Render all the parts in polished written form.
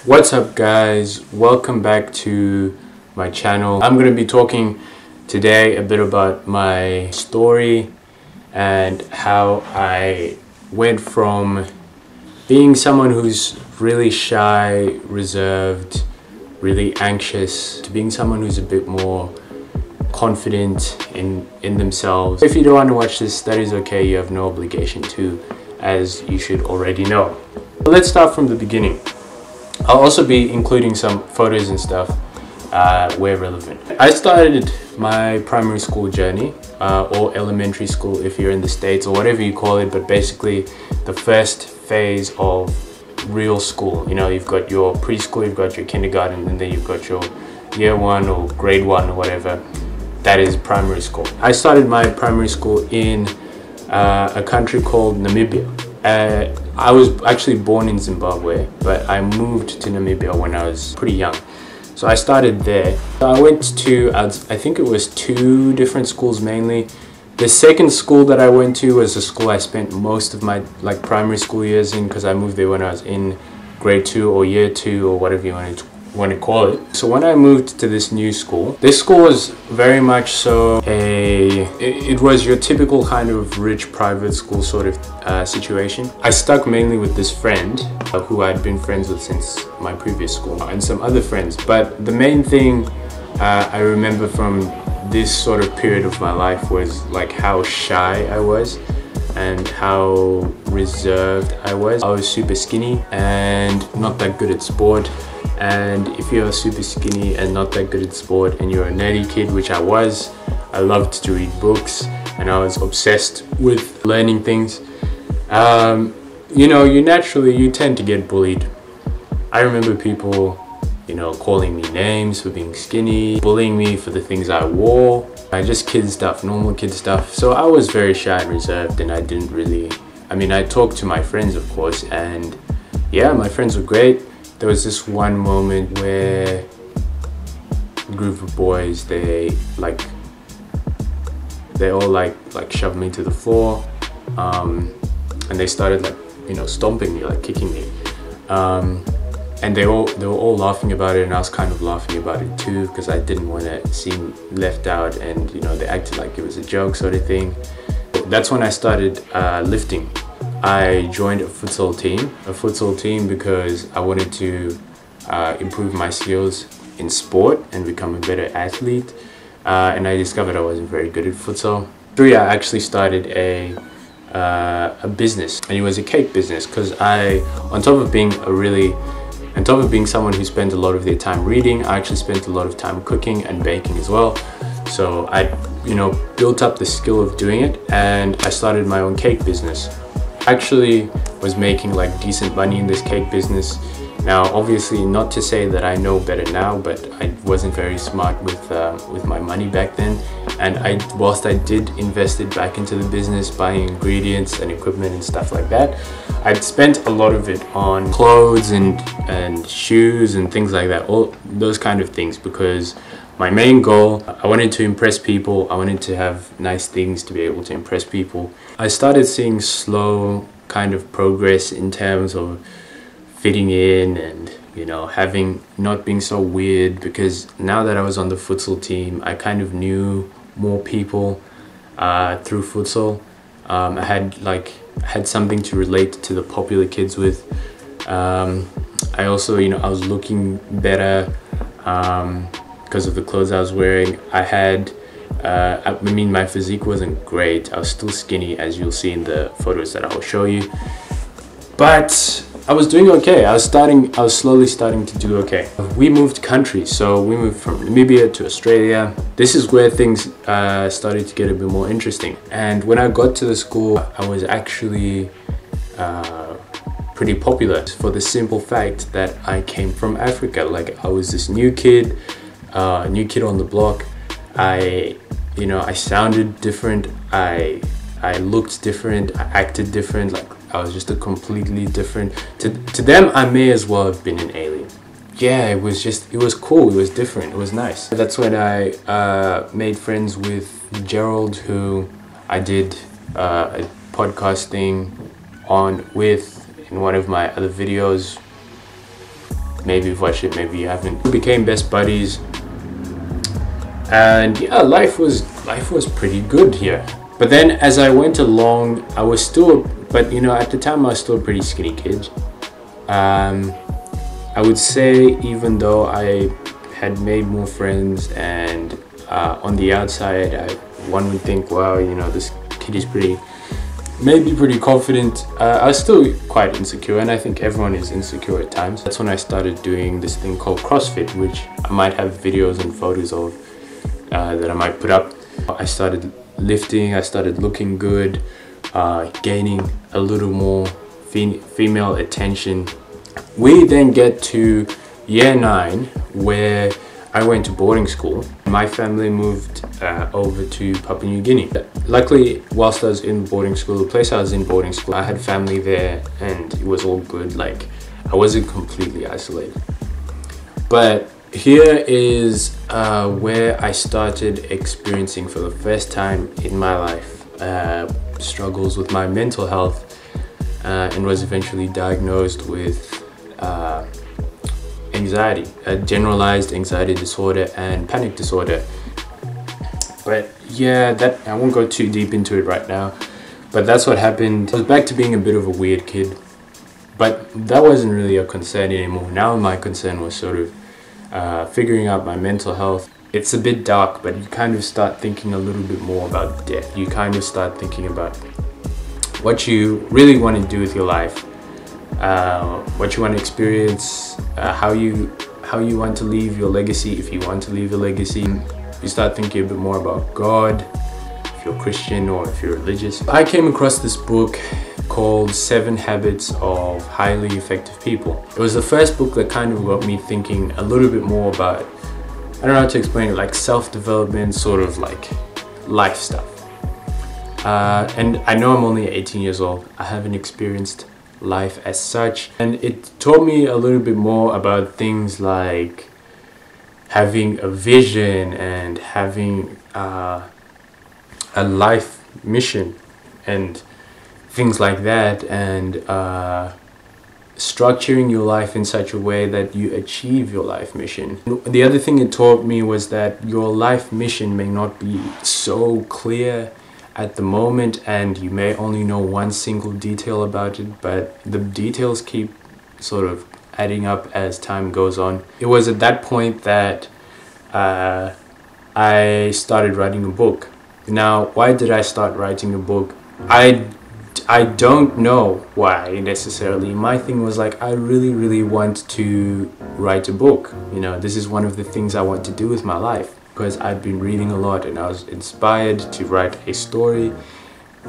What's up guys, welcome back to my channel. I'm going to be talking today a bit about my story and how I went from being someone who's really shy, reserved, really anxious, to being someone who's a bit more confident in themselves. If you don't want to watch this, that is okay, you have no obligation to, as you should already know. But let's start from the beginning. I'll also be including some photos and stuff where relevant. I started my primary school journey, or elementary school if you're in the States, or whatever you call it, but basically the first phase of real school. You know, you've got your preschool, you've got your kindergarten, and then you've got your year one or grade one or whatever. That is primary school. I started my primary school in a country called Namibia. I was actually born in Zimbabwe, but I moved to Namibia when I was pretty young. So I started there. I went to, I think it was 2 different schools mainly. The second school that I went to was a school I spent most of my primary school years in, because I moved there when I was in grade 2 or year 2 or whatever you want to call it. So when I moved to this new school, this school was very much so it was your typical kind of rich private school sort of situation. I stuck mainly with this friend who I'd been friends with since my previous school, and some other friends. But the main thing I remember from this sort of period of my life was like how shy I was and how reserved I was. I was super skinny and not that good at sport. And if you're super skinny and not that good at sport and you're a nerdy kid, which I was, I loved to read books and I was obsessed with learning things. You know, you tend to get bullied. I remember people, you know, calling me names for being skinny, bullying me for the things I wore. Just kid stuff, normal kid stuff. So I was very shy and reserved, and I didn't really, I talked to my friends of course, and yeah, my friends were great. There was this one moment where a group of boys, they all shoved me to the floor, and they started stomping me, kicking me, and they were all laughing about it, and I was kind of laughing about it too, because I didn't want to seem left out, and they acted like it was a joke sort of thing. That's when I started lifting. I joined a futsal team because I wanted to improve my skills in sport and become a better athlete, and I discovered I wasn't very good at futsal. 3, I actually started a business, and it was a cake business, because on top of being someone who spent a lot of their time reading, I actually spent a lot of time cooking and baking as well. So I built up the skill of doing it, and I started my own cake business. Actually was making decent money in this cake business. Now obviously, not to say that I know better now, but I wasn't very smart with my money back then, and whilst I did invest it back into the business, buying ingredients and equipment and stuff like that, I'd spent a lot of it on clothes and shoes and things like that, all those kind of things, because my main goal, I wanted to impress people. I wanted to have nice things to be able to impress people. I started seeing slow kind of progress in terms of fitting in and, not being so weird, because now that I was on the futsal team, I kind of knew more people through futsal. I had something to relate to the popular kids with. I also, I was looking better because of the clothes I was wearing. My physique wasn't great. I was still skinny, as you'll see in the photos that I will show you. But I was doing okay. I was slowly starting to do okay. We moved countries, so we moved from Namibia to Australia. This is where things started to get a bit more interesting. And when I got to the school, I was actually pretty popular, for the simple fact that I came from Africa. I was this new kid on the block. I sounded different. I looked different. I acted different. I was just a completely different. To them, I may as well have been an alien. Yeah, it was cool. It was different. It was nice. That's when I made friends with Gerald, who I did a podcasting with in one of my other videos. Maybe you've watched it, maybe you haven't. We became best buddies, and yeah, life was pretty good here. But then as I went along, I was still, but you know, at the time I was still a pretty skinny kid. I would say, even though I had made more friends, and on the outside one would think, wow, you know, this kid is maybe pretty confident, I was still quite insecure, and I think everyone is insecure at times. That's when I started doing this thing called CrossFit, which I might have videos and photos of that I might put up. I started lifting, I started looking good, gaining a little more female attention. We then get to year 9, where I went to boarding school. My family moved over to Papua New Guinea. Luckily, whilst I was in boarding school, the place I was in boarding school, I had family there and it was all good. Like, I wasn't completely isolated. But here is where I started experiencing for the first time in my life struggles with my mental health, and was eventually diagnosed with anxiety, a generalized anxiety disorder and panic disorder. But yeah, that I won't go too deep into it right now, but that's what happened. I was back to being a bit of a weird kid, but that wasn't really a concern anymore. Now my concern was sort of figuring out my mental health. It's a bit dark, but you kind of start thinking a little bit more about death. You kind of start thinking about what you really want to do with your life, what you want to experience, how you want to leave your legacy, if you want to leave a legacy. You start thinking a bit more about God, if you're Christian or if you're religious. I came across this book called 7 Habits of Highly Effective People. It was the first book that kind of got me thinking a little bit more about, I don't know how to explain it, like self-development, sort of like life stuff. And I know I'm only 18 years old. I haven't experienced life as such, and it taught me a little bit more about things like having a vision and having a life mission and things like that, and structuring your life in such a way that you achieve your life mission. The other thing it taught me was that your life mission may not be so clear at the moment, and you may only know one single detail about it, but the details keep sort of adding up as time goes on. It was at that point that I started writing a book. Now, why did I start writing a book? I don't know why necessarily. My thing was like, I really want to write a book. You know, this is one of the things I want to do with my life, because I'd been reading a lot and I was inspired to write a story,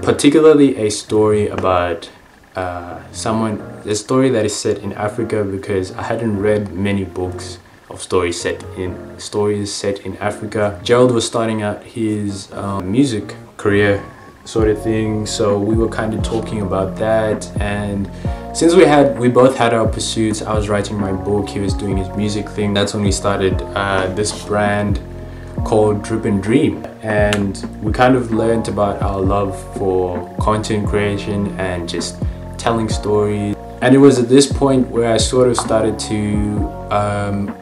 particularly a story about a story that is set in Africa, because I hadn't read many books of stories set in Africa. Gerald was starting out his music career sort of thing, so we were kind of talking about that, and since we both had our pursuits, I was writing my book, he was doing his music thing. That's when we started this brand called Drip and Dream, and we kind of learned about our love for content creation and just telling stories. And it was at this point where I sort of started to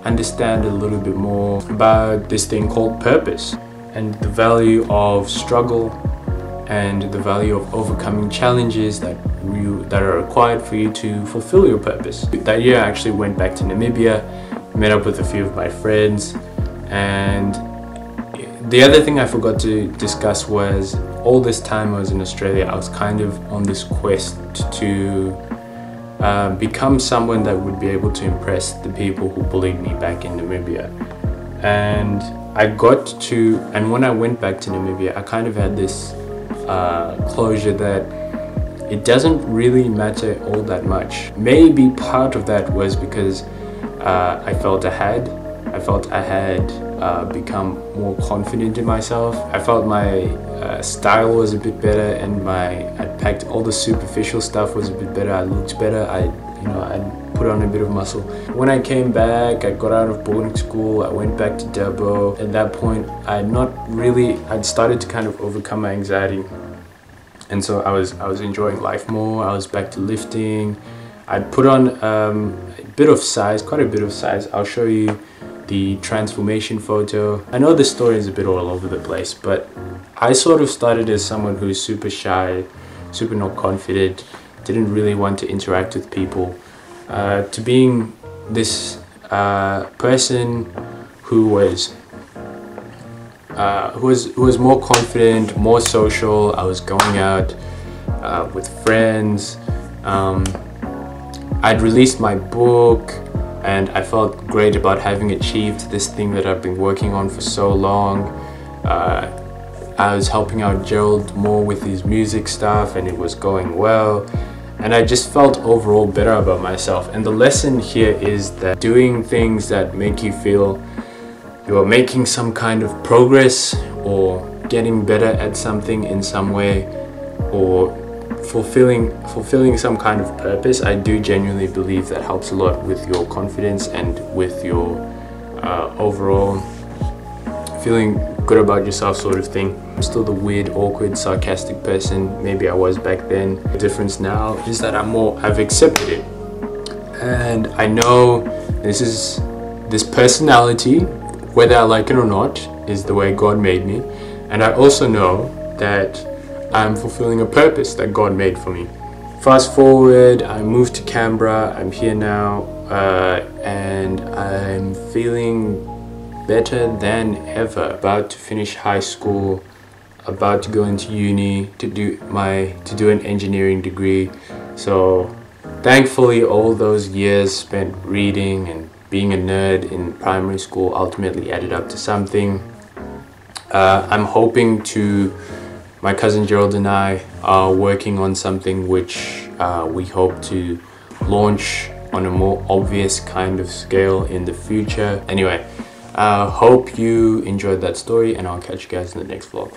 understand a little bit more about this thing called purpose, and the value of struggle and the value of overcoming challenges that are required for you to fulfill your purpose. That year I actually went back to Namibia, met up with a few of my friends, and the other thing I forgot to discuss was, all this time I was in Australia, I was kind of on this quest to become someone that would be able to impress the people who bullied me back in Namibia. And when I went back to Namibia, I kind of had this closure that it doesn't really matter all that much. Maybe part of that was because I felt I had become more confident in myself. I felt my style was a bit better, and I'd packed all the superficial stuff was a bit better. I looked better. I put on a bit of muscle. When I came back, I got out of boarding school. I went back to Dabo. At that point, I'd started to kind of overcome my anxiety, and so I was enjoying life more. I was back to lifting. I put on a bit of size, quite a bit of size. I'll show you the transformation photo. I know this story is a bit all over the place, but I sort of started as someone who's super shy, super not confident, didn't really want to interact with people, to being this person who was more confident, more social. I was going out with friends. I'd released my book and I felt great about having achieved this thing that I've been working on for so long. I was helping out Gerald more with his music stuff and it was going well. And I just felt overall better about myself. And the lesson here is that doing things that make you feel you're making some kind of progress or getting better at something in some way, or fulfilling some kind of purpose, I do genuinely believe that helps a lot with your confidence and with your overall feeling good about yourself sort of thing. I'm still the weird, awkward, sarcastic person maybe I was back then. The difference now is that I've accepted it, and I know this personality, whether I like it or not, is the way God made me. And I also know that I'm fulfilling a purpose that God made for me. Fast forward, I moved to Canberra, I'm here now, and I'm feeling better than ever. About to finish high school, about to go into uni to do an engineering degree. So thankfully all those years spent reading and being a nerd in primary school ultimately added up to something. I'm hoping my cousin Gerald and I are working on something which we hope to launch on a more obvious kind of scale in the future. Anyway, hope you enjoyed that story and I'll catch you guys in the next vlog.